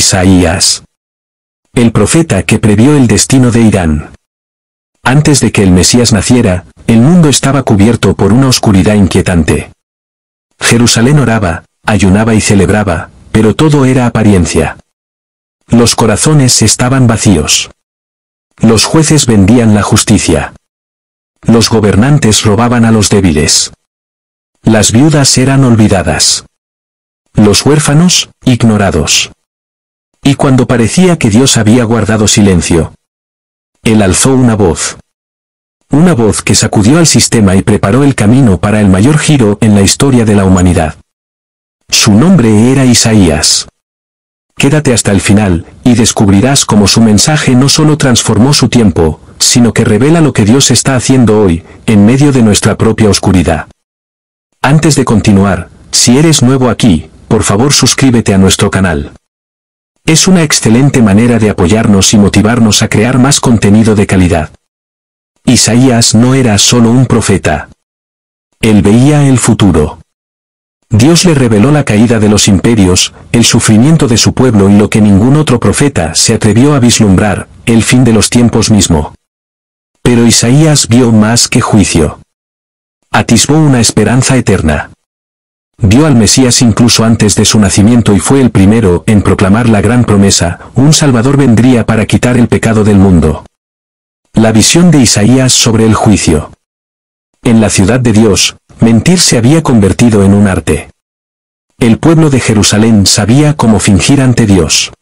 Isaías. El profeta que previó el destino de Irán. Antes de que el Mesías naciera, el mundo estaba cubierto por una oscuridad inquietante. Jerusalén oraba, ayunaba y celebraba, pero todo era apariencia. Los corazones estaban vacíos. Los jueces vendían la justicia. Los gobernantes robaban a los débiles. Las viudas eran olvidadas. Los huérfanos, ignorados. Y cuando parecía que Dios había guardado silencio, Él alzó una voz. Una voz que sacudió al sistema y preparó el camino para el mayor giro en la historia de la humanidad. Su nombre era Isaías. Quédate hasta el final, y descubrirás cómo su mensaje no solo transformó su tiempo, sino que revela lo que Dios está haciendo hoy, en medio de nuestra propia oscuridad. Antes de continuar, si eres nuevo aquí, por favor suscríbete a nuestro canal. Es una excelente manera de apoyarnos y motivarnos a crear más contenido de calidad. Isaías no era solo un profeta. Él veía el futuro. Dios le reveló la caída de los imperios, el sufrimiento de su pueblo y lo que ningún otro profeta se atrevió a vislumbrar, el fin de los tiempos mismo. Pero Isaías vio más que juicio. Atisbó una esperanza eterna. Vio al Mesías incluso antes de su nacimiento y fue el primero en proclamar la gran promesa: un Salvador vendría para quitar el pecado del mundo. La visión de Isaías sobre el juicio. En la ciudad de Dios, mentir se había convertido en un arte. El pueblo de Jerusalén sabía cómo fingir ante Dios.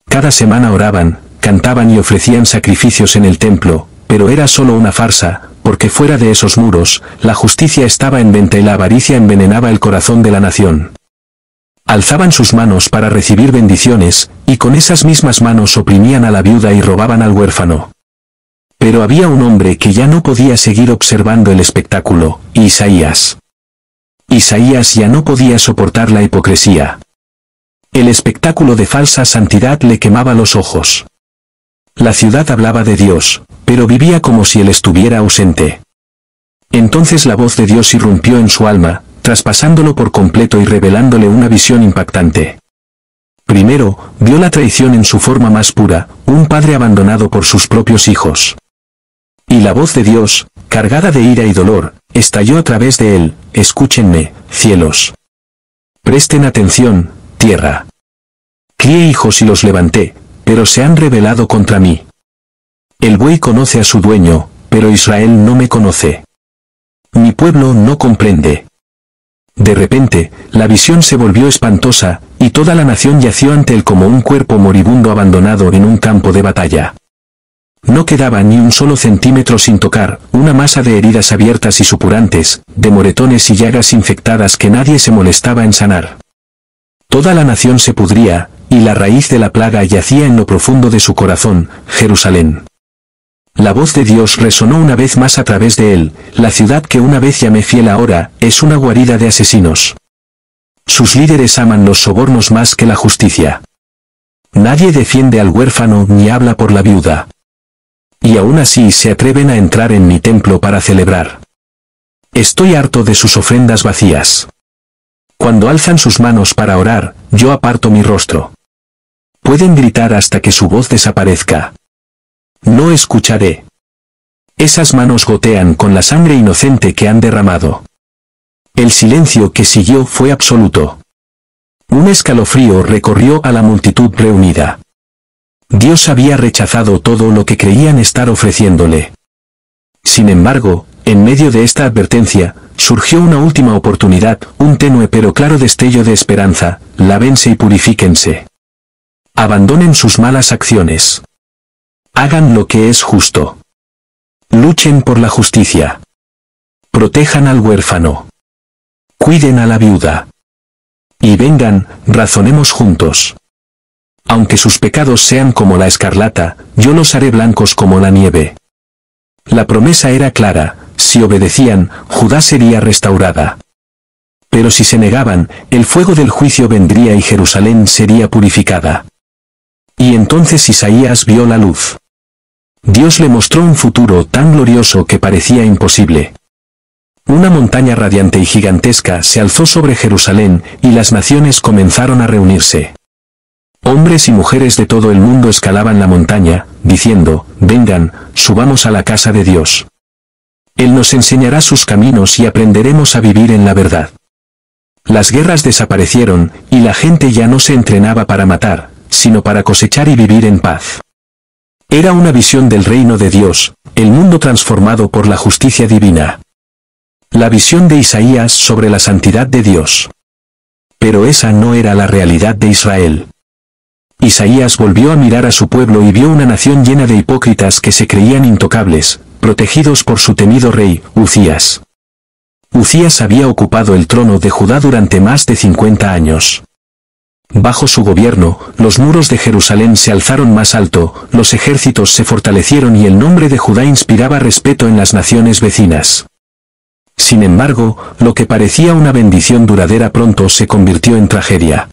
Cada semana oraban, cantaban y ofrecían sacrificios en el templo, pero era solo una farsa, porque fuera de esos muros, la justicia estaba en venta y la avaricia envenenaba el corazón de la nación. Alzaban sus manos para recibir bendiciones, y con esas mismas manos oprimían a la viuda y robaban al huérfano. Pero había un hombre que ya no podía seguir observando el espectáculo: Isaías. Isaías ya no podía soportar la hipocresía. El espectáculo de falsa santidad le quemaba los ojos. La ciudad hablaba de Dios, pero vivía como si Él estuviera ausente. Entonces la voz de Dios irrumpió en su alma, traspasándolo por completo y revelándole una visión impactante. Primero, vio la traición en su forma más pura: un padre abandonado por sus propios hijos. Y la voz de Dios, cargada de ira y dolor, estalló a través de él: escúchenme, cielos. Presten atención, tierra. Crié hijos y los levanté, pero se han rebelado contra mí. El buey conoce a su dueño, pero Israel no me conoce. Mi pueblo no comprende. De repente, la visión se volvió espantosa, y toda la nación yació ante él como un cuerpo moribundo abandonado en un campo de batalla. No quedaba ni un solo centímetro sin tocar, una masa de heridas abiertas y supurantes, de moretones y llagas infectadas que nadie se molestaba en sanar. Toda la nación se pudría, y la raíz de la plaga yacía en lo profundo de su corazón: Jerusalén. La voz de Dios resonó una vez más a través de él: la ciudad que una vez llamé fiel ahora, es una guarida de asesinos. Sus líderes aman los sobornos más que la justicia. Nadie defiende al huérfano ni habla por la viuda. Y aún así se atreven a entrar en mi templo para celebrar. Estoy harto de sus ofrendas vacías. Cuando alzan sus manos para orar, yo aparto mi rostro. Pueden gritar hasta que su voz desaparezca. No escucharé. Esas manos gotean con la sangre inocente que han derramado. El silencio que siguió fue absoluto. Un escalofrío recorrió a la multitud reunida. Dios había rechazado todo lo que creían estar ofreciéndole. Sin embargo, en medio de esta advertencia, surgió una última oportunidad, un tenue pero claro destello de esperanza: lávense y purifíquense. Abandonen sus malas acciones. Hagan lo que es justo. Luchen por la justicia. Protejan al huérfano. Cuiden a la viuda. Y vengan, razonemos juntos. Aunque sus pecados sean como la escarlata, yo los haré blancos como la nieve. La promesa era clara: si obedecían, Judá sería restaurada. Pero si se negaban, el fuego del juicio vendría y Jerusalén sería purificada. Y entonces Isaías vio la luz. Dios le mostró un futuro tan glorioso que parecía imposible. Una montaña radiante y gigantesca se alzó sobre Jerusalén, y las naciones comenzaron a reunirse. Hombres y mujeres de todo el mundo escalaban la montaña, diciendo, vengan, subamos a la casa de Dios. Él nos enseñará sus caminos y aprenderemos a vivir en la verdad. Las guerras desaparecieron, y la gente ya no se entrenaba para matar, sino para cosechar y vivir en paz. Era una visión del reino de Dios, el mundo transformado por la justicia divina. La visión de Isaías sobre la santidad de Dios. Pero esa no era la realidad de Israel. Isaías volvió a mirar a su pueblo y vio una nación llena de hipócritas que se creían intocables, protegidos por su temido rey, Uzías. Uzías había ocupado el trono de Judá durante más de 50 años. Bajo su gobierno, los muros de Jerusalén se alzaron más alto, los ejércitos se fortalecieron y el nombre de Judá inspiraba respeto en las naciones vecinas. Sin embargo, lo que parecía una bendición duradera pronto se convirtió en tragedia.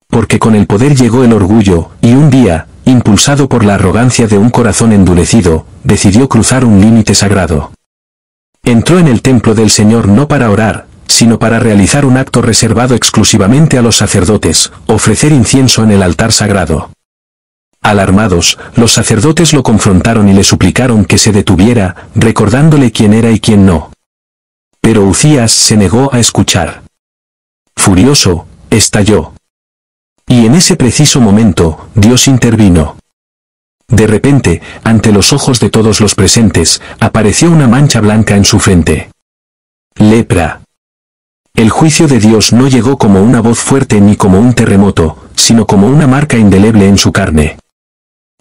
Porque con el poder llegó el orgullo, y un día, impulsado por la arrogancia de un corazón endurecido, decidió cruzar un límite sagrado. Entró en el templo del Señor no para orar, sino para realizar un acto reservado exclusivamente a los sacerdotes, ofrecer incienso en el altar sagrado. Alarmados, los sacerdotes lo confrontaron y le suplicaron que se detuviera, recordándole quién era y quién no. Pero Uzías se negó a escuchar. Furioso, estalló. Y en ese preciso momento, Dios intervino. De repente, ante los ojos de todos los presentes, apareció una mancha blanca en su frente. Lepra. El juicio de Dios no llegó como una voz fuerte ni como un terremoto, sino como una marca indeleble en su carne.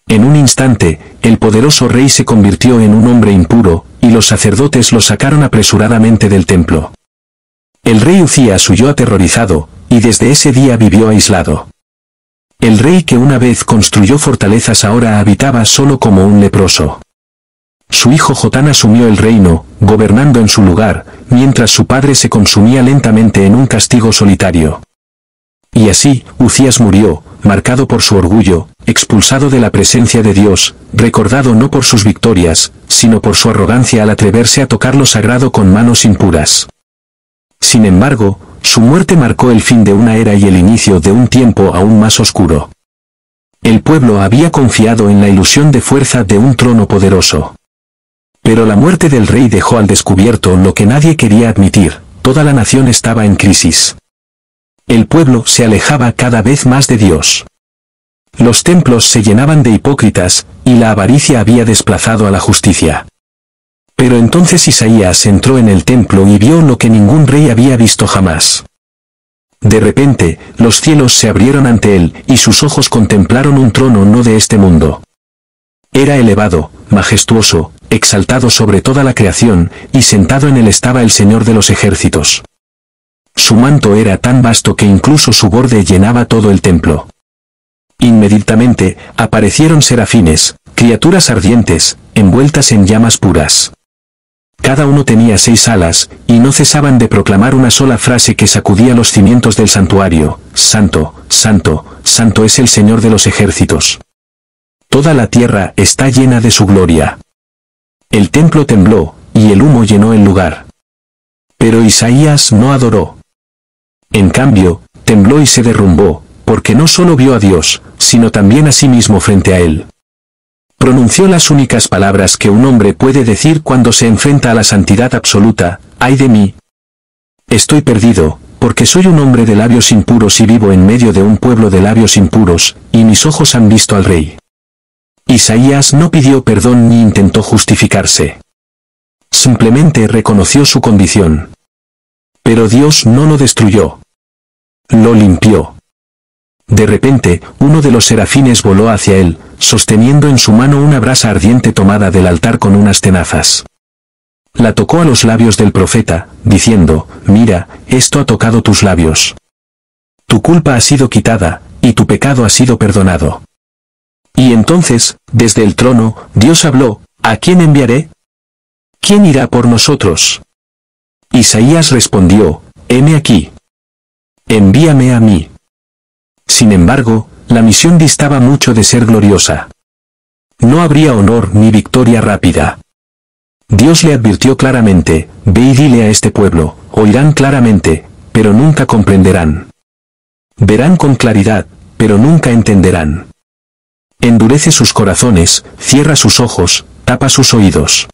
En un instante, el poderoso rey se convirtió en un hombre impuro, y los sacerdotes lo sacaron apresuradamente del templo. El rey Uzías huyó aterrorizado, y desde ese día vivió aislado. El rey que una vez construyó fortalezas ahora habitaba solo como un leproso. Su hijo Jotán asumió el reino, gobernando en su lugar, mientras su padre se consumía lentamente en un castigo solitario. Y así, Uzías murió, marcado por su orgullo, expulsado de la presencia de Dios, recordado no por sus victorias, sino por su arrogancia al atreverse a tocar lo sagrado con manos impuras. Sin embargo, su muerte marcó el fin de una era y el inicio de un tiempo aún más oscuro. El pueblo había confiado en la ilusión de fuerza de un trono poderoso. Pero la muerte del rey dejó al descubierto lo que nadie quería admitir: toda la nación estaba en crisis. El pueblo se alejaba cada vez más de Dios. Los templos se llenaban de hipócritas, y la avaricia había desplazado a la justicia. Pero entonces Isaías entró en el templo y vio lo que ningún rey había visto jamás. De repente, los cielos se abrieron ante él, y sus ojos contemplaron un trono no de este mundo. Era elevado, majestuoso, exaltado sobre toda la creación, y sentado en él estaba el Señor de los ejércitos. Su manto era tan vasto que incluso su borde llenaba todo el templo. Inmediatamente, aparecieron serafines, criaturas ardientes, envueltas en llamas puras. Cada uno tenía 6 alas, y no cesaban de proclamar una sola frase que sacudía los cimientos del santuario: Santo, Santo, Santo es el Señor de los ejércitos. Toda la tierra está llena de su gloria. El templo tembló, y el humo llenó el lugar. Pero Isaías no adoró. En cambio, tembló y se derrumbó, porque no solo vio a Dios, sino también a sí mismo frente a él. Pronunció las únicas palabras que un hombre puede decir cuando se enfrenta a la santidad absoluta: ¡ay de mí! Estoy perdido, porque soy un hombre de labios impuros y vivo en medio de un pueblo de labios impuros, y mis ojos han visto al Rey. Isaías no pidió perdón ni intentó justificarse. Simplemente reconoció su condición. Pero Dios no lo destruyó. Lo limpió. De repente, uno de los serafines voló hacia él, sosteniendo en su mano una brasa ardiente tomada del altar con unas tenazas. La tocó a los labios del profeta, diciendo: mira, esto ha tocado tus labios. Tu culpa ha sido quitada, y tu pecado ha sido perdonado. Y entonces, desde el trono, Dios habló: ¿a quién enviaré? ¿Quién irá por nosotros? Isaías respondió: heme aquí. Envíame a mí. Sin embargo, la misión distaba mucho de ser gloriosa. No habría honor ni victoria rápida. Dios le advirtió claramente: ve y dile a este pueblo, oirán claramente, pero nunca comprenderán. Verán con claridad, pero nunca entenderán. Endurece sus corazones, cierra sus ojos, tapa sus oídos.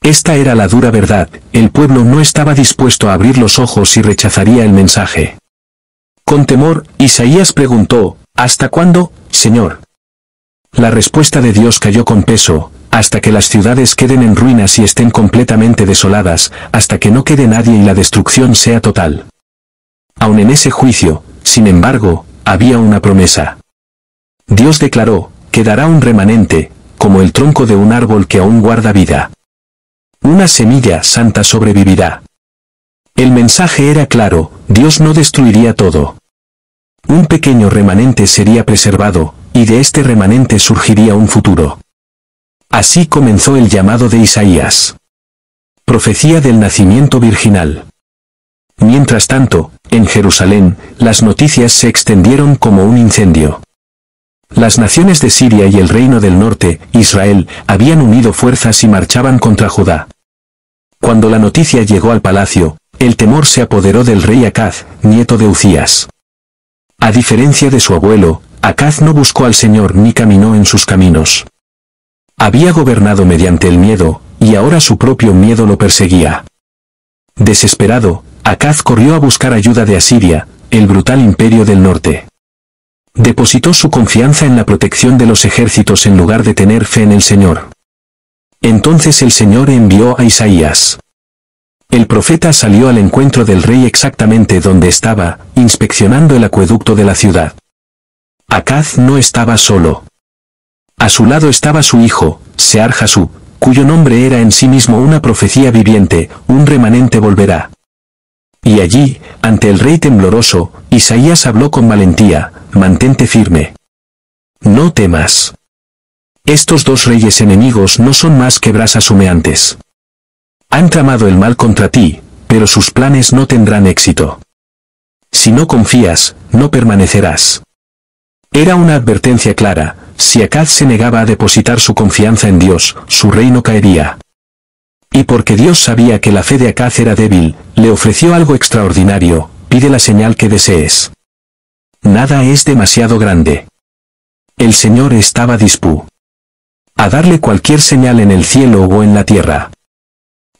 Esta era la dura verdad, el pueblo no estaba dispuesto a abrir los ojos y rechazaría el mensaje. Con temor, Isaías preguntó, ¿hasta cuándo, Señor? La respuesta de Dios cayó con peso, hasta que las ciudades queden en ruinas y estén completamente desoladas, hasta que no quede nadie y la destrucción sea total. Aun en ese juicio, sin embargo, había una promesa. Dios declaró, quedará un remanente, como el tronco de un árbol que aún guarda vida. Una semilla santa sobrevivirá. El mensaje era claro, Dios no destruiría todo. Un pequeño remanente sería preservado, y de este remanente surgiría un futuro. Así comenzó el llamado de Isaías. Profecía del nacimiento virginal. Mientras tanto, en Jerusalén, las noticias se extendieron como un incendio. Las naciones de Siria y el reino del norte, Israel, habían unido fuerzas y marchaban contra Judá. Cuando la noticia llegó al palacio, el temor se apoderó del rey Acaz, nieto de Uzías. A diferencia de su abuelo, Acaz no buscó al Señor ni caminó en sus caminos. Había gobernado mediante el miedo, y ahora su propio miedo lo perseguía. Desesperado, Acaz corrió a buscar ayuda de Asiria, el brutal imperio del norte. Depositó su confianza en la protección de los ejércitos en lugar de tener fe en el Señor. Entonces el Señor envió a Isaías. El profeta salió al encuentro del rey exactamente donde estaba, inspeccionando el acueducto de la ciudad. Acaz no estaba solo. A su lado estaba su hijo, Sear-Jasub, cuyo nombre era en sí mismo una profecía viviente, un remanente volverá. Y allí, ante el rey tembloroso, Isaías habló con valentía, mantente firme. No temas. Estos dos reyes enemigos no son más que brasas humeantes. Han tramado el mal contra ti, pero sus planes no tendrán éxito. Si no confías, no permanecerás. Era una advertencia clara, si Acaz se negaba a depositar su confianza en Dios, su reino caería. Y porque Dios sabía que la fe de Acaz era débil, le ofreció algo extraordinario, pide la señal que desees. Nada es demasiado grande. El Señor estaba dispuesto a darle cualquier señal en el cielo o en la tierra.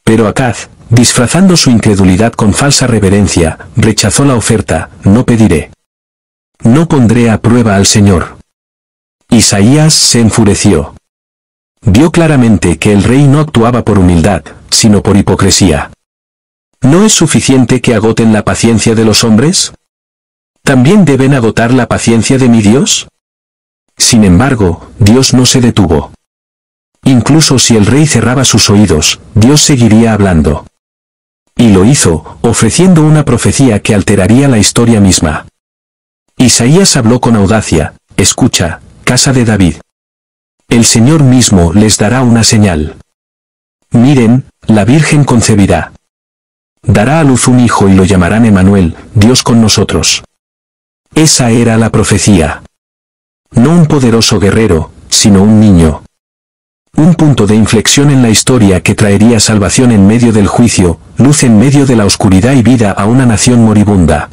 Pero Acaz, disfrazando su incredulidad con falsa reverencia, rechazó la oferta, no pediré. No pondré a prueba al Señor. Isaías se enfureció. Vio claramente que el rey no actuaba por humildad, sino por hipocresía. ¿No es suficiente que agoten la paciencia de los hombres? ¿También deben agotar la paciencia de mi Dios? Sin embargo, Dios no se detuvo. Incluso si el rey cerraba sus oídos, Dios seguiría hablando. Y lo hizo, ofreciendo una profecía que alteraría la historia misma. Isaías habló con audacia, escucha, casa de David. El Señor mismo les dará una señal. Miren, la Virgen concebirá. Dará a luz un hijo y lo llamarán Emanuel, Dios con nosotros. Esa era la profecía. No un poderoso guerrero, sino un niño. Un punto de inflexión en la historia que traería salvación en medio del juicio, luz en medio de la oscuridad y vida a una nación moribunda.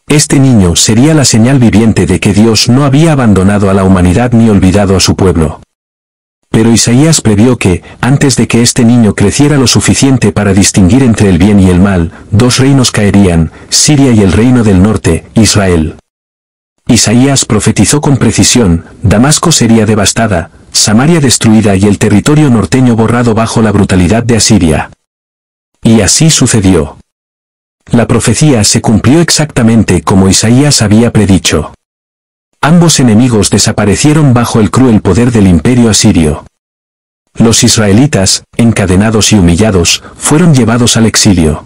Este niño sería la señal viviente de que Dios no había abandonado a la humanidad ni olvidado a su pueblo. Pero Isaías previó que, antes de que este niño creciera lo suficiente para distinguir entre el bien y el mal, dos reinos caerían, Siria y el reino del norte, Israel. Isaías profetizó con precisión, Damasco sería devastada, Samaria destruida y el territorio norteño borrado bajo la brutalidad de Asiria. Y así sucedió. La profecía se cumplió exactamente como Isaías había predicho. Ambos enemigos desaparecieron bajo el cruel poder del imperio asirio. Los israelitas, encadenados y humillados, fueron llevados al exilio.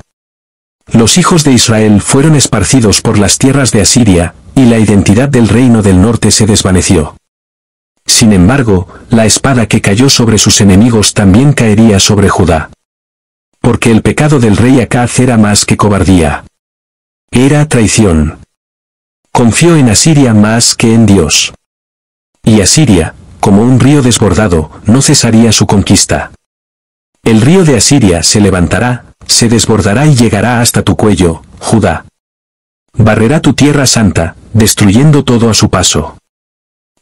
Los hijos de Israel fueron esparcidos por las tierras de Asiria, y la identidad del reino del norte se desvaneció. Sin embargo, la espada que cayó sobre sus enemigos también caería sobre Judá. Porque el pecado del rey Acaz era más que cobardía. Era traición. Confió en Asiria más que en Dios. Y Asiria, como un río desbordado, no cesaría su conquista. El río de Asiria se levantará, se desbordará y llegará hasta tu cuello, Judá. Barrerá tu tierra santa, destruyendo todo a su paso.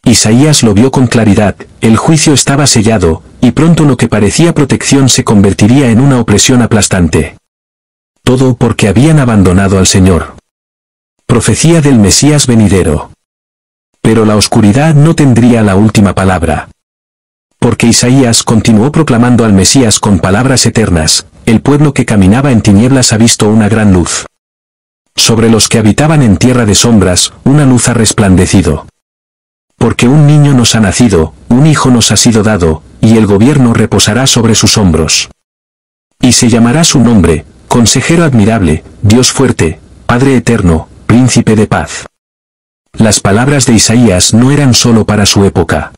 Isaías lo vio con claridad, el juicio estaba sellado, y pronto lo que parecía protección se convertiría en una opresión aplastante. Todo porque habían abandonado al Señor. Profecía del Mesías venidero. Pero la oscuridad no tendría la última palabra. Porque Isaías continuó proclamando al Mesías con palabras eternas, el pueblo que caminaba en tinieblas ha visto una gran luz. Sobre los que habitaban en tierra de sombras, una luz ha resplandecido. Porque un niño nos ha nacido, un hijo nos ha sido dado, y el gobierno reposará sobre sus hombros. Y se llamará su nombre, Consejero admirable, Dios fuerte, Padre eterno, Príncipe de paz. Las palabras de Isaías no eran solo para su época.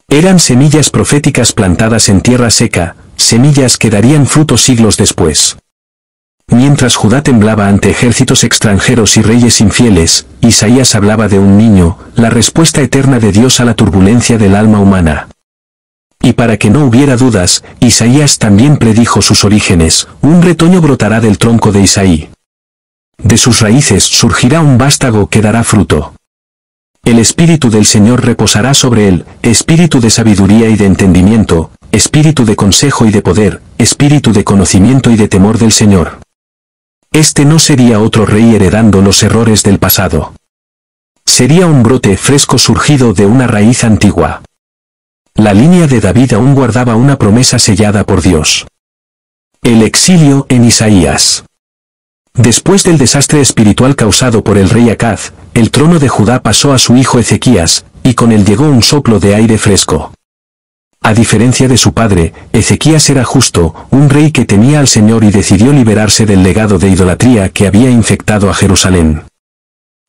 Eran semillas proféticas plantadas en tierra seca, semillas que darían fruto siglos después. Mientras Judá temblaba ante ejércitos extranjeros y reyes infieles, Isaías hablaba de un niño, la respuesta eterna de Dios a la turbulencia del alma humana. Y para que no hubiera dudas, Isaías también predijo sus orígenes, un retoño brotará del tronco de Isaí. De sus raíces surgirá un vástago que dará fruto. El Espíritu del Señor reposará sobre él, espíritu de sabiduría y de entendimiento, espíritu de consejo y de poder, espíritu de conocimiento y de temor del Señor. Este no sería otro rey heredando los errores del pasado. Sería un brote fresco surgido de una raíz antigua. La línea de David aún guardaba una promesa sellada por Dios. El exilio en Isaías. Después del desastre espiritual causado por el rey Acaz, el trono de Judá pasó a su hijo Ezequías, y con él llegó un soplo de aire fresco. A diferencia de su padre, Ezequías era justo, un rey que temía al Señor y decidió liberarse del legado de idolatría que había infectado a Jerusalén.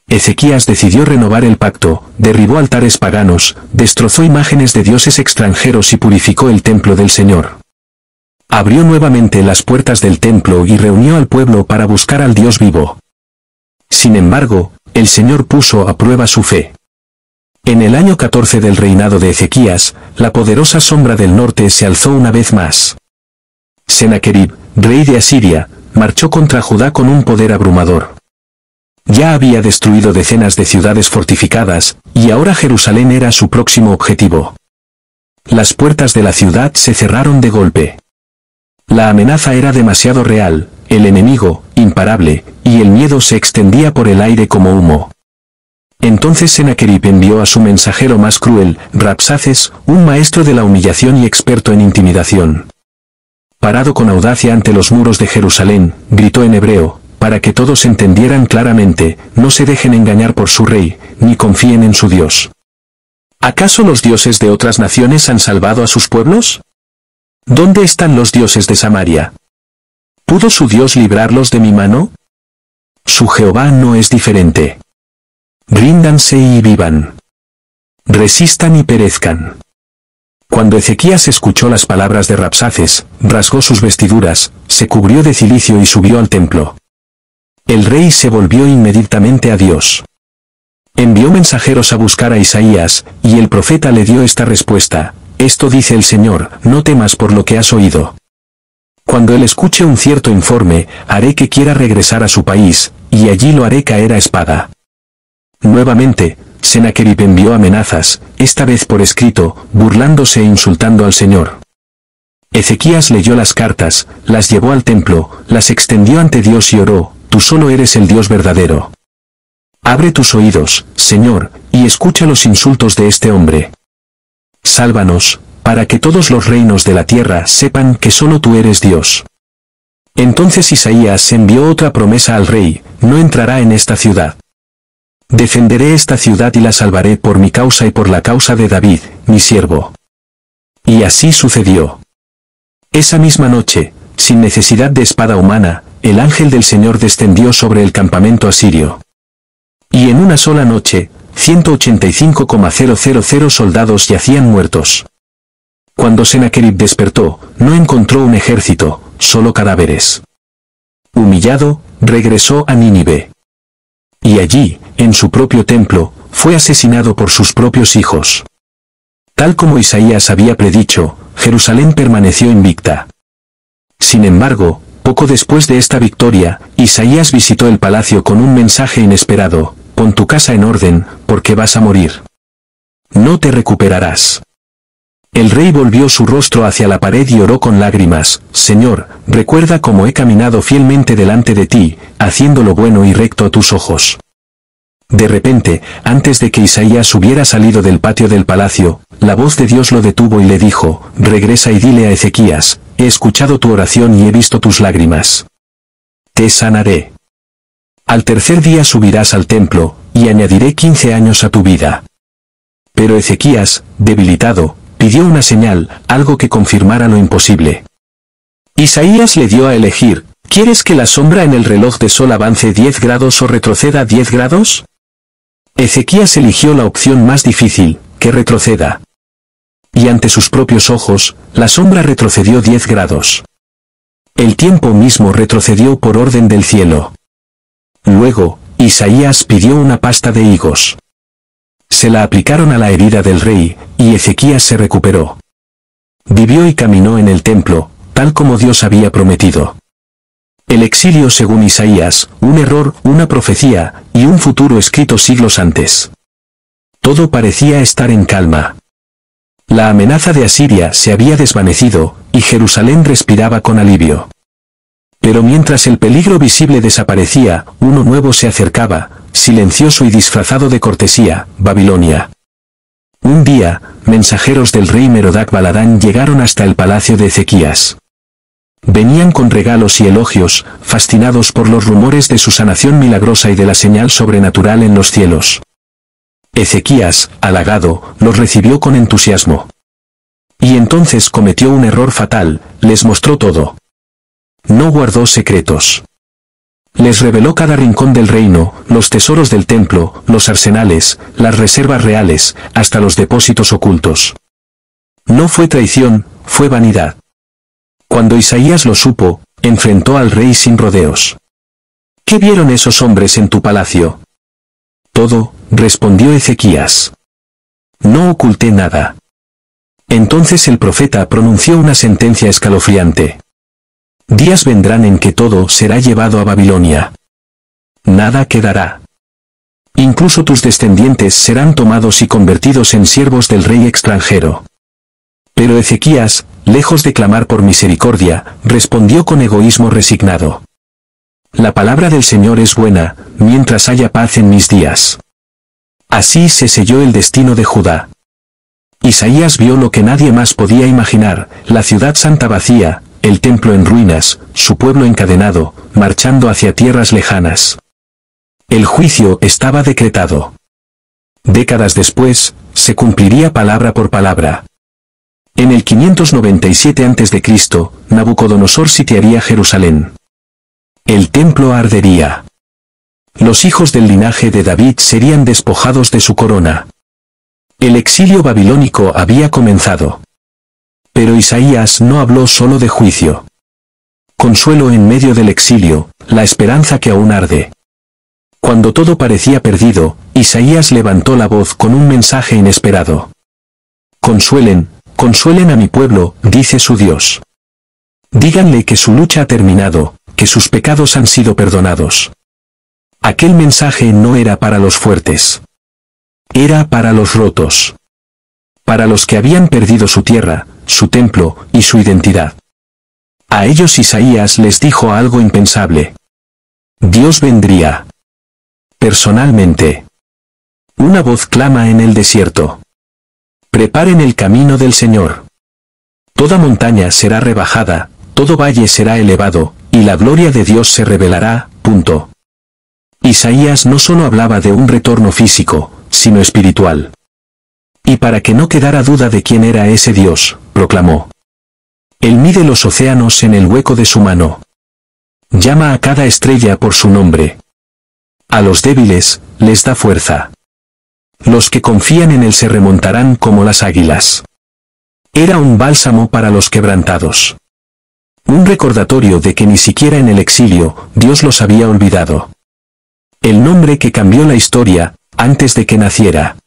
Ezequías decidió renovar el pacto, derribó altares paganos, destrozó imágenes de dioses extranjeros y purificó el templo del Señor. Abrió nuevamente las puertas del templo y reunió al pueblo para buscar al Dios vivo. Sin embargo, el Señor puso a prueba su fe. En el año 14 del reinado de Ezequías, la poderosa sombra del norte se alzó una vez más. Sennacherib, rey de Asiria, marchó contra Judá con un poder abrumador. Ya había destruido decenas de ciudades fortificadas, y ahora Jerusalén era su próximo objetivo. Las puertas de la ciudad se cerraron de golpe. La amenaza era demasiado real, el enemigo, imparable, y el miedo se extendía por el aire como humo. Entonces Sennacherib envió a su mensajero más cruel, Rabsaces, un maestro de la humillación y experto en intimidación. Parado con audacia ante los muros de Jerusalén, gritó en hebreo, para que todos entendieran claramente, no se dejen engañar por su rey, ni confíen en su Dios. ¿Acaso los dioses de otras naciones han salvado a sus pueblos? ¿Dónde están los dioses de Samaria? ¿Pudo su Dios librarlos de mi mano? Su Jehová no es diferente. Ríndanse y vivan. Resistan y perezcan. Cuando Ezequías escuchó las palabras de Rabsaces, rasgó sus vestiduras, se cubrió de cilicio y subió al templo. El rey se volvió inmediatamente a Dios. Envió mensajeros a buscar a Isaías, y el profeta le dio esta respuesta: esto dice el Señor, no temas por lo que has oído. Cuando él escuche un cierto informe, haré que quiera regresar a su país, y allí lo haré caer a espada. Nuevamente, Sennacherib envió amenazas, esta vez por escrito, burlándose e insultando al Señor. Ezequías leyó las cartas, las llevó al templo, las extendió ante Dios y oró: tú solo eres el Dios verdadero. Abre tus oídos, Señor, y escucha los insultos de este hombre. Sálvanos, para que todos los reinos de la tierra sepan que solo tú eres Dios. Entonces Isaías envió otra promesa al rey: no entrará en esta ciudad. Defenderé esta ciudad y la salvaré por mi causa y por la causa de David, mi siervo. Y así sucedió. Esa misma noche, sin necesidad de espada humana, el ángel del Señor descendió sobre el campamento asirio. Y en una sola noche, 185,000 soldados yacían muertos. Cuando Sennacherib despertó, no encontró un ejército, solo cadáveres. Humillado, regresó a Nínive. Y allí, en su propio templo, fue asesinado por sus propios hijos. Tal como Isaías había predicho, Jerusalén permaneció invicta. Sin embargo, poco después de esta victoria, Isaías visitó el palacio con un mensaje inesperado: pon tu casa en orden, porque vas a morir. No te recuperarás. El rey volvió su rostro hacia la pared y oró con lágrimas, Señor, recuerda cómo he caminado fielmente delante de ti, haciendo lo bueno y recto a tus ojos. De repente, antes de que Isaías hubiera salido del patio del palacio, la voz de Dios lo detuvo y le dijo, regresa y dile a Ezequías, he escuchado tu oración y he visto tus lágrimas. Te sanaré. Al tercer día subirás al templo, y añadiré 15 años a tu vida. Pero Ezequías, debilitado, pidió una señal, algo que confirmara lo imposible. Isaías le dio a elegir, ¿quieres que la sombra en el reloj de sol avance 10 grados o retroceda 10 grados? Ezequías eligió la opción más difícil, que retroceda. Y ante sus propios ojos, la sombra retrocedió 10 grados. El tiempo mismo retrocedió por orden del cielo. Luego, Isaías pidió una pasta de higos. Se la aplicaron a la herida del rey, y Ezequías se recuperó. Vivió y caminó en el templo, tal como Dios había prometido. El exilio según Isaías, un error, una profecía, y un futuro escrito siglos antes. Todo parecía estar en calma. La amenaza de Asiria se había desvanecido, y Jerusalén respiraba con alivio. Pero mientras el peligro visible desaparecía, uno nuevo se acercaba, silencioso y disfrazado de cortesía, Babilonia. Un día, mensajeros del rey Merodach Baladán llegaron hasta el palacio de Ezequías. Venían con regalos y elogios, fascinados por los rumores de su sanación milagrosa y de la señal sobrenatural en los cielos. Ezequías, halagado, los recibió con entusiasmo. Y entonces cometió un error fatal, les mostró todo. No guardó secretos. Les reveló cada rincón del reino, los tesoros del templo, los arsenales, las reservas reales, hasta los depósitos ocultos. No fue traición, fue vanidad. Cuando Isaías lo supo, enfrentó al rey sin rodeos. ¿Qué vieron esos hombres en tu palacio? Todo, respondió Ezequías. No oculté nada. Entonces el profeta pronunció una sentencia escalofriante. Días vendrán en que todo será llevado a Babilonia. Nada quedará. Incluso tus descendientes serán tomados y convertidos en siervos del rey extranjero. Pero Ezequías, lejos de clamar por misericordia, respondió con egoísmo resignado. La palabra del Señor es buena, mientras haya paz en mis días. Así se selló el destino de Judá. Isaías vio lo que nadie más podía imaginar, la ciudad santa vacía, el templo en ruinas, su pueblo encadenado, marchando hacia tierras lejanas. El juicio estaba decretado. Décadas después, se cumpliría palabra por palabra. En el 597 a.C., Nabucodonosor sitiaría Jerusalén. El templo ardería. Los hijos del linaje de David serían despojados de su corona. El exilio babilónico había comenzado. Pero Isaías no habló solo de juicio. Consuelo en medio del exilio, la esperanza que aún arde. Cuando todo parecía perdido, Isaías levantó la voz con un mensaje inesperado. Consuelen, consuelen a mi pueblo, dice su Dios. Díganle que su lucha ha terminado, que sus pecados han sido perdonados. Aquel mensaje no era para los fuertes. Era para los rotos. Para los que habían perdido su tierra, su templo y su identidad. A ellos Isaías les dijo algo impensable. Dios vendría. Personalmente. Una voz clama en el desierto. Preparen el camino del Señor. Toda montaña será rebajada, todo valle será elevado, y la gloria de Dios se revelará. Punto. Isaías no solo hablaba de un retorno físico, sino espiritual. Y para que no quedara duda de quién era ese Dios, proclamó. Él mide los océanos en el hueco de su mano. Llama a cada estrella por su nombre. A los débiles, les da fuerza. Los que confían en él se remontarán como las águilas. Era un bálsamo para los quebrantados. Un recordatorio de que ni siquiera en el exilio, Dios los había olvidado. El nombre que cambió la historia, antes de que naciera.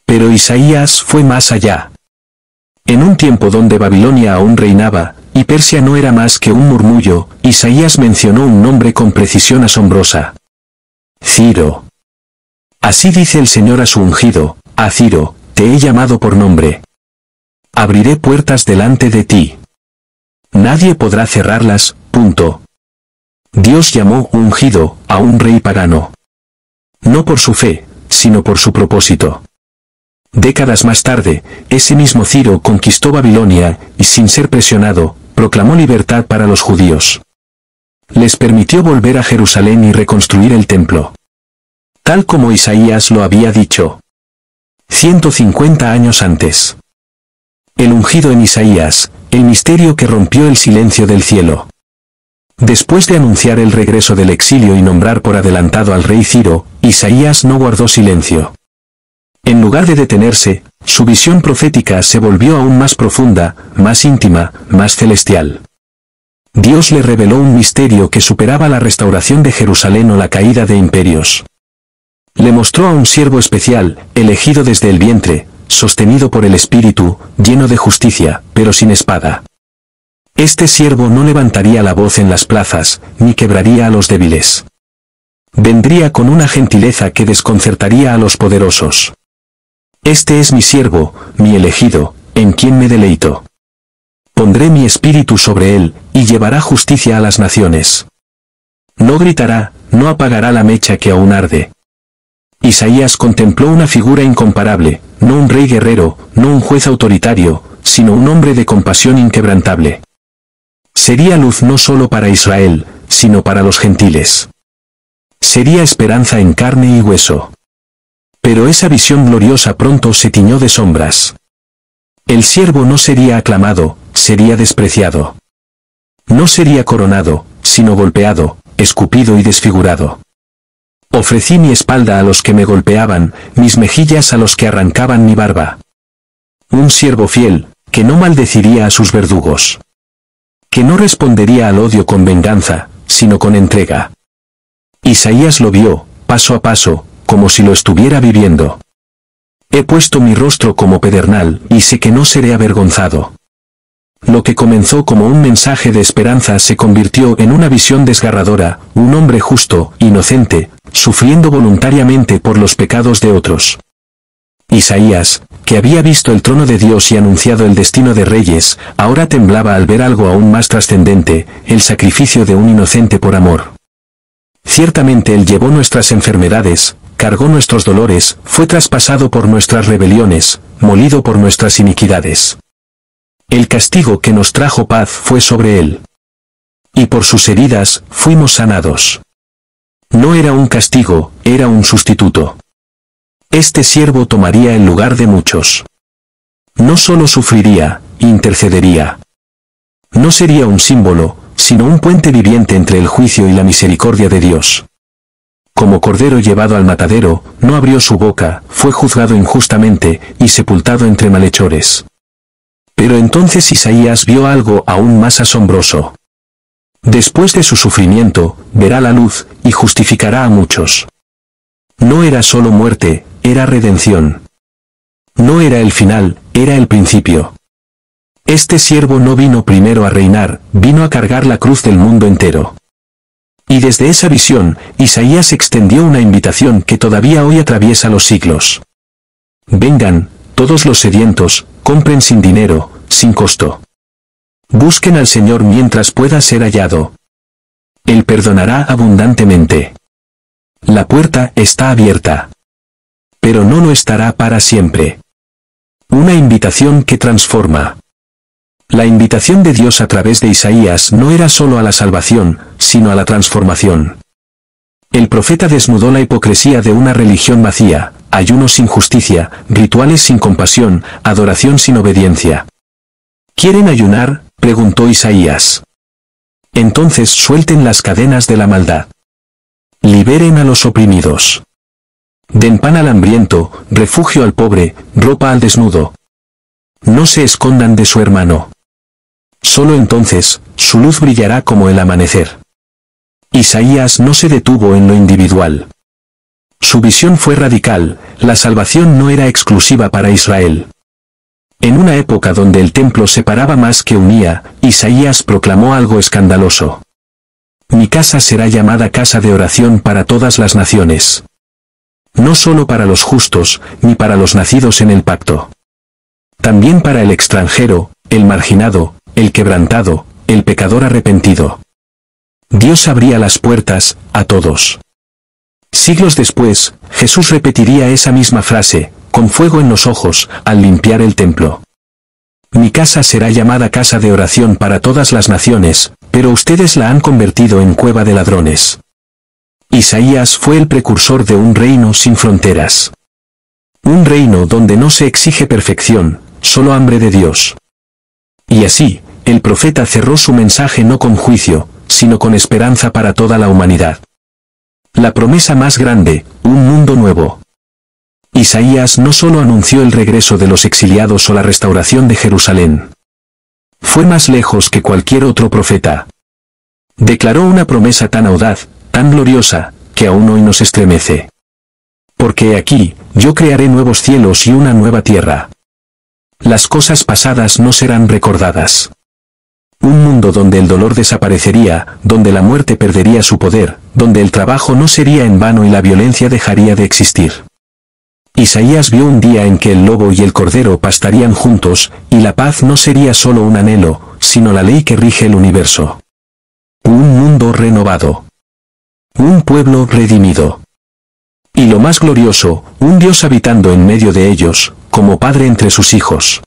Pero Isaías fue más allá. En un tiempo donde Babilonia aún reinaba, y Persia no era más que un murmullo, Isaías mencionó un nombre con precisión asombrosa. Ciro. Así dice el Señor a su ungido, a Ciro, te he llamado por nombre. Abriré puertas delante de ti. Nadie podrá cerrarlas. Dios llamó ungido a un rey pagano. No por su fe, sino por su propósito. Décadas más tarde, ese mismo Ciro conquistó Babilonia y, sin ser presionado, proclamó libertad para los judíos. Les permitió volver a Jerusalén y reconstruir el templo. Tal como Isaías lo había dicho. 150 años antes. El ungido en Isaías, el misterio que rompió el silencio del cielo. Después de anunciar el regreso del exilio y nombrar por adelantado al rey Ciro, Isaías no guardó silencio. En lugar de detenerse, su visión profética se volvió aún más profunda, más íntima, más celestial. Dios le reveló un misterio que superaba la restauración de Jerusalén o la caída de imperios. Le mostró a un siervo especial, elegido desde el vientre, sostenido por el Espíritu, lleno de justicia, pero sin espada. Este siervo no levantaría la voz en las plazas, ni quebraría a los débiles. Vendría con una gentileza que desconcertaría a los poderosos. Este es mi siervo, mi elegido, en quien me deleito. Pondré mi espíritu sobre él, y llevará justicia a las naciones. No gritará, no apagará la mecha que aún arde. Isaías contempló una figura incomparable, no un rey guerrero, no un juez autoritario, sino un hombre de compasión inquebrantable. Sería luz no solo para Israel, sino para los gentiles. Sería esperanza en carne y hueso. Pero esa visión gloriosa pronto se tiñó de sombras. El siervo no sería aclamado, sería despreciado. No sería coronado, sino golpeado, escupido y desfigurado. Ofrecí mi espalda a los que me golpeaban, mis mejillas a los que arrancaban mi barba. Un siervo fiel, que no maldeciría a sus verdugos. Que no respondería al odio con venganza, sino con entrega. Isaías lo vio, paso a paso, como si lo estuviera viviendo. He puesto mi rostro como pedernal, y sé que no seré avergonzado. Lo que comenzó como un mensaje de esperanza se convirtió en una visión desgarradora, un hombre justo, inocente, sufriendo voluntariamente por los pecados de otros. Isaías, que había visto el trono de Dios y anunciado el destino de reyes, ahora temblaba al ver algo aún más trascendente, el sacrificio de un inocente por amor. Ciertamente Él llevó nuestras enfermedades, cargó nuestros dolores, fue traspasado por nuestras rebeliones, molido por nuestras iniquidades. El castigo que nos trajo paz fue sobre Él. Y por sus heridas, fuimos sanados. No era un castigo, era un sustituto. Este siervo tomaría el lugar de muchos. No solo sufriría, intercedería. No sería un símbolo, sino un puente viviente entre el juicio y la misericordia de Dios. Como cordero llevado al matadero, no abrió su boca, fue juzgado injustamente, y sepultado entre malhechores. Pero entonces Isaías vio algo aún más asombroso. Después de su sufrimiento, verá la luz, y justificará a muchos. No era solo muerte, era redención. No era el final, era el principio. Este siervo no vino primero a reinar, vino a cargar la cruz del mundo entero. Y desde esa visión, Isaías extendió una invitación que todavía hoy atraviesa los siglos. Vengan, todos los sedientos, compren sin dinero, sin costo. Busquen al Señor mientras pueda ser hallado. Él perdonará abundantemente. La puerta está abierta. Pero no lo estará para siempre. Una invitación que transforma. La invitación de Dios a través de Isaías no era solo a la salvación, sino a la transformación. El profeta desnudó la hipocresía de una religión vacía, ayuno sin justicia, rituales sin compasión, adoración sin obediencia. ¿Quieren ayunar?, preguntó Isaías. Entonces suelten las cadenas de la maldad. Liberen a los oprimidos. Den pan al hambriento, refugio al pobre, ropa al desnudo. No se escondan de su hermano. Solo entonces, su luz brillará como el amanecer. Isaías no se detuvo en lo individual. Su visión fue radical, la salvación no era exclusiva para Israel. En una época donde el templo separaba más que unía, Isaías proclamó algo escandaloso. Mi casa será llamada casa de oración para todas las naciones. No solo para los justos, ni para los nacidos en el pacto. También para el extranjero, el marginado, el quebrantado, el pecador arrepentido. Dios abría las puertas, a todos. Siglos después, Jesús repetiría esa misma frase, con fuego en los ojos, al limpiar el templo. Mi casa será llamada casa de oración para todas las naciones, pero ustedes la han convertido en cueva de ladrones. Isaías fue el precursor de un reino sin fronteras. Un reino donde no se exige perfección, solo hambre de Dios. Y así, el profeta cerró su mensaje no con juicio, sino con esperanza para toda la humanidad. La promesa más grande, un mundo nuevo. Isaías no solo anunció el regreso de los exiliados o la restauración de Jerusalén. Fue más lejos que cualquier otro profeta. Declaró una promesa tan audaz, tan gloriosa, que aún hoy nos estremece. Porque aquí, yo crearé nuevos cielos y una nueva tierra. Las cosas pasadas no serán recordadas. Un mundo donde el dolor desaparecería, donde la muerte perdería su poder, donde el trabajo no sería en vano y la violencia dejaría de existir. Isaías vio un día en que el lobo y el cordero pastarían juntos, y la paz no sería solo un anhelo, sino la ley que rige el universo. Un mundo renovado. Un pueblo redimido. Y lo más glorioso, un Dios habitando en medio de ellos, como padre entre sus hijos.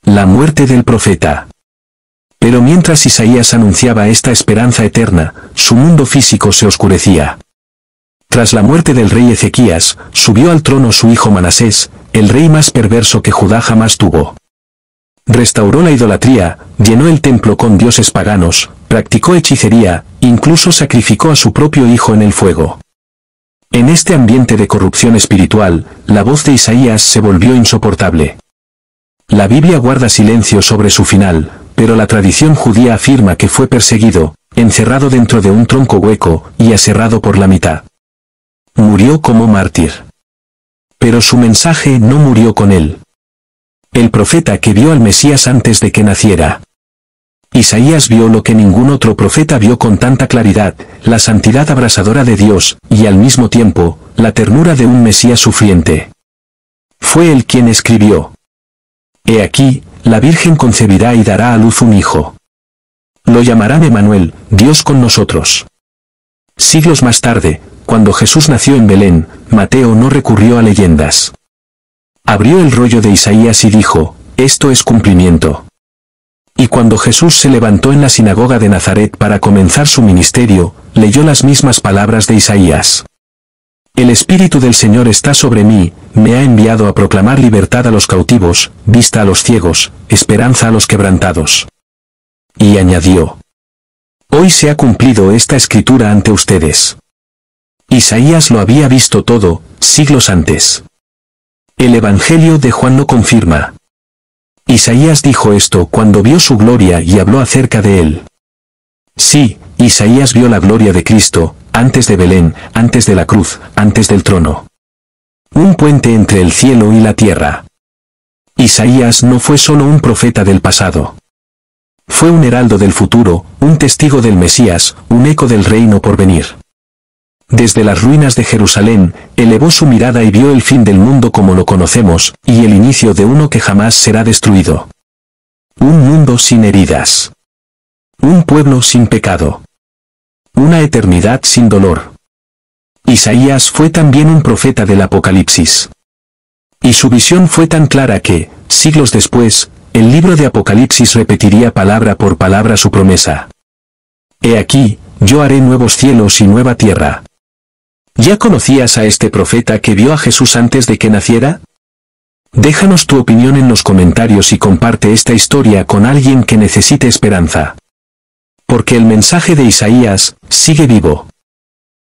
La muerte del profeta. Pero mientras Isaías anunciaba esta esperanza eterna, su mundo físico se oscurecía. Tras la muerte del rey Ezequías, subió al trono su hijo Manasés, el rey más perverso que Judá jamás tuvo. Restauró la idolatría, llenó el templo con dioses paganos, practicó hechicería, incluso sacrificó a su propio hijo en el fuego. En este ambiente de corrupción espiritual, la voz de Isaías se volvió insoportable. La Biblia guarda silencio sobre su final, pero la tradición judía afirma que fue perseguido, encerrado dentro de un tronco hueco, y aserrado por la mitad. Murió como mártir. Pero su mensaje no murió con él. El profeta que vio al Mesías antes de que naciera. Isaías vio lo que ningún otro profeta vio con tanta claridad, la santidad abrasadora de Dios, y al mismo tiempo, la ternura de un Mesías sufriente. Fue él quien escribió: He aquí, la Virgen concebirá y dará a luz un hijo. Lo llamarán Emmanuel, Dios con nosotros. Siglos más tarde, cuando Jesús nació en Belén, Mateo no recurrió a leyendas. Abrió el rollo de Isaías y dijo: esto es cumplimiento. Y cuando Jesús se levantó en la sinagoga de Nazaret para comenzar su ministerio, leyó las mismas palabras de Isaías. El Espíritu del Señor está sobre mí, me ha enviado a proclamar libertad a los cautivos, vista a los ciegos, esperanza a los quebrantados. Y añadió: hoy se ha cumplido esta escritura ante ustedes. Isaías lo había visto todo, siglos antes. El Evangelio de Juan lo confirma. Isaías dijo esto cuando vio su gloria y habló acerca de él. Sí, Isaías vio la gloria de Cristo, antes de Belén, antes de la cruz, antes del trono. Un puente entre el cielo y la tierra. Isaías no fue solo un profeta del pasado. Fue un heraldo del futuro, un testigo del Mesías, un eco del reino por venir. Desde las ruinas de Jerusalén, elevó su mirada y vio el fin del mundo como lo conocemos, y el inicio de uno que jamás será destruido. Un mundo sin heridas. Un pueblo sin pecado. Una eternidad sin dolor. Isaías fue también un profeta del Apocalipsis. Y su visión fue tan clara que, siglos después, el libro de Apocalipsis repetiría palabra por palabra su promesa. He aquí, yo haré nuevos cielos y nueva tierra. ¿Ya conocías a este profeta que vio a Jesús antes de que naciera? Déjanos tu opinión en los comentarios y comparte esta historia con alguien que necesite esperanza. Porque el mensaje de Isaías sigue vivo.